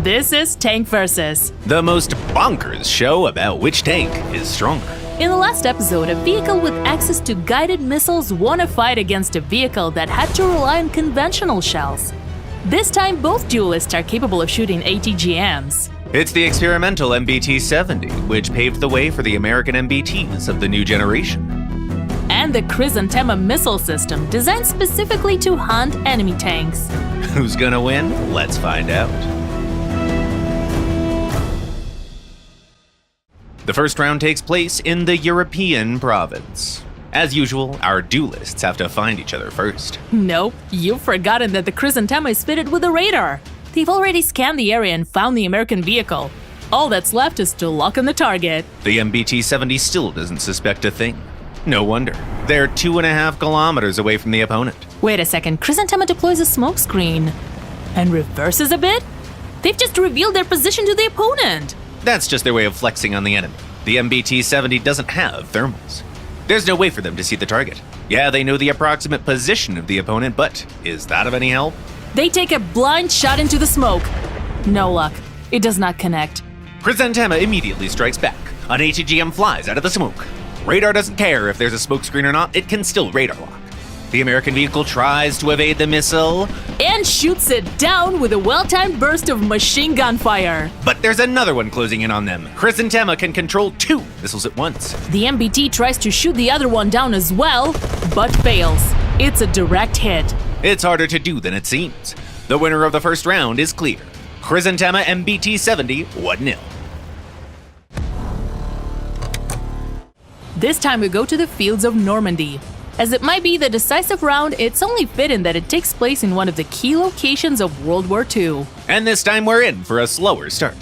This is Tank Versus. The most bonkers show about which tank is stronger. In the last episode, a vehicle with access to guided missiles won a fight against a vehicle that had to rely on conventional shells. This time, both duelists are capable of shooting ATGMs. It's the experimental MBT-70, which paved the way for the American MBTs of the new generation. And the Chrysanthema missile system, designed specifically to hunt enemy tanks. Who's gonna win? Let's find out. The first round takes place in the European province. As usual, our duelists have to find each other first. Nope, you've forgotten that the Chrysanthema is fitted with a radar. They've already scanned the area and found the American vehicle. All that's left is to lock on the target. The MBT-70 still doesn't suspect a thing. No wonder. They're 2.5 kilometers away from the opponent. Wait a second, Chrysanthema deploys a smokescreen and reverses a bit? They've just revealed their position to the opponent. That's just their way of flexing on the enemy. The MBT-70 doesn't have thermals. There's no way for them to see the target. Yeah, they know the approximate position of the opponent, but is that of any help? They take a blind shot into the smoke. No luck. It does not connect. Chrysanthema immediately strikes back. An ATGM flies out of the smoke. Radar doesn't care if there's a smokescreen or not, it can still radar lock. The American vehicle tries to evade the missile and shoots it down with a well-timed burst of machine gun fire. But there's another one closing in on them. Chrysanthema can control 2 missiles at once. The MBT tries to shoot the other one down as well, but fails. It's a direct hit. It's harder to do than it seems. The winner of the first round is clear. Chrysanthema MBT-70 1-0. This time we go to the fields of Normandy. As it might be the decisive round, it's only fitting that it takes place in one of the key locations of World War II. And this time we're in for a slower start.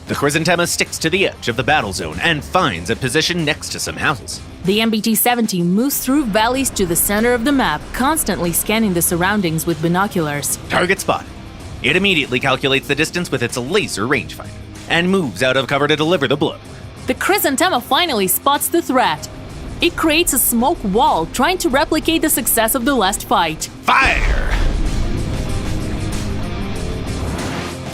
The Chrysanthema sticks to the edge of the battle zone and finds a position next to some houses. The MBT-70 moves through valleys to the center of the map, constantly scanning the surroundings with binoculars. Target spotted. It immediately calculates the distance with its laser rangefinder and moves out of cover to deliver the blow. The Chrysanthema finally spots the threat. It creates a smoke wall, trying to replicate the success of the last fight. Fire!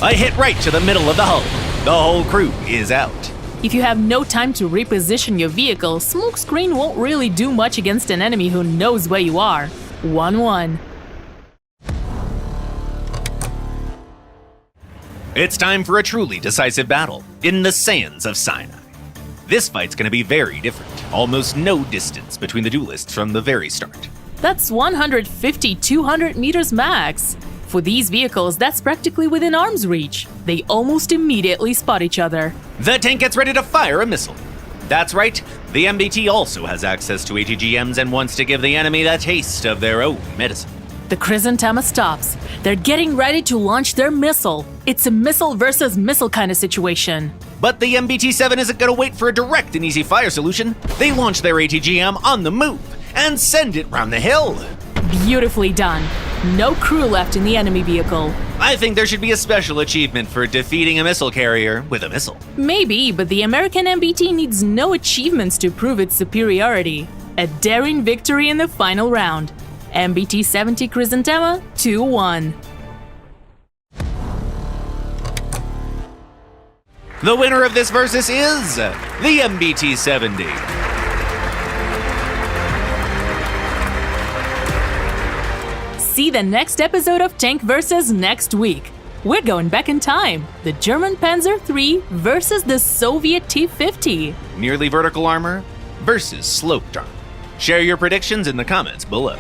A hit right to the middle of the hull. The whole crew is out. If you have no time to reposition your vehicle, smokescreen won't really do much against an enemy who knows where you are. 1-1. It's time for a truly decisive battle in the sands of Sinai. This fight's gonna be very different. Almost no distance between the duelists from the very start. That's 150-200 meters max. For these vehicles, that's practically within arm's reach. They almost immediately spot each other. The tank gets ready to fire a missile. That's right, the MBT also has access to ATGMs and wants to give the enemy a taste of their own medicine. The Chrysanthema stops. They're getting ready to launch their missile. It's a missile versus missile kind of situation. But the MBT-7 isn't gonna wait for a direct and easy fire solution. They launch their ATGM on the move and send it round the hill. Beautifully done. No crew left in the enemy vehicle. I think there should be a special achievement for defeating a missile carrier with a missile. Maybe, but the American MBT needs no achievements to prove its superiority. A daring victory in the final round. MBT-70 Chrysanthema 2-1. The winner of this versus is the MBT-70. See the next episode of Tank Versus next week. We're going back in time. The German Panzer III versus the Soviet T-50. Nearly vertical armor versus sloped armor. Share your predictions in the comments below.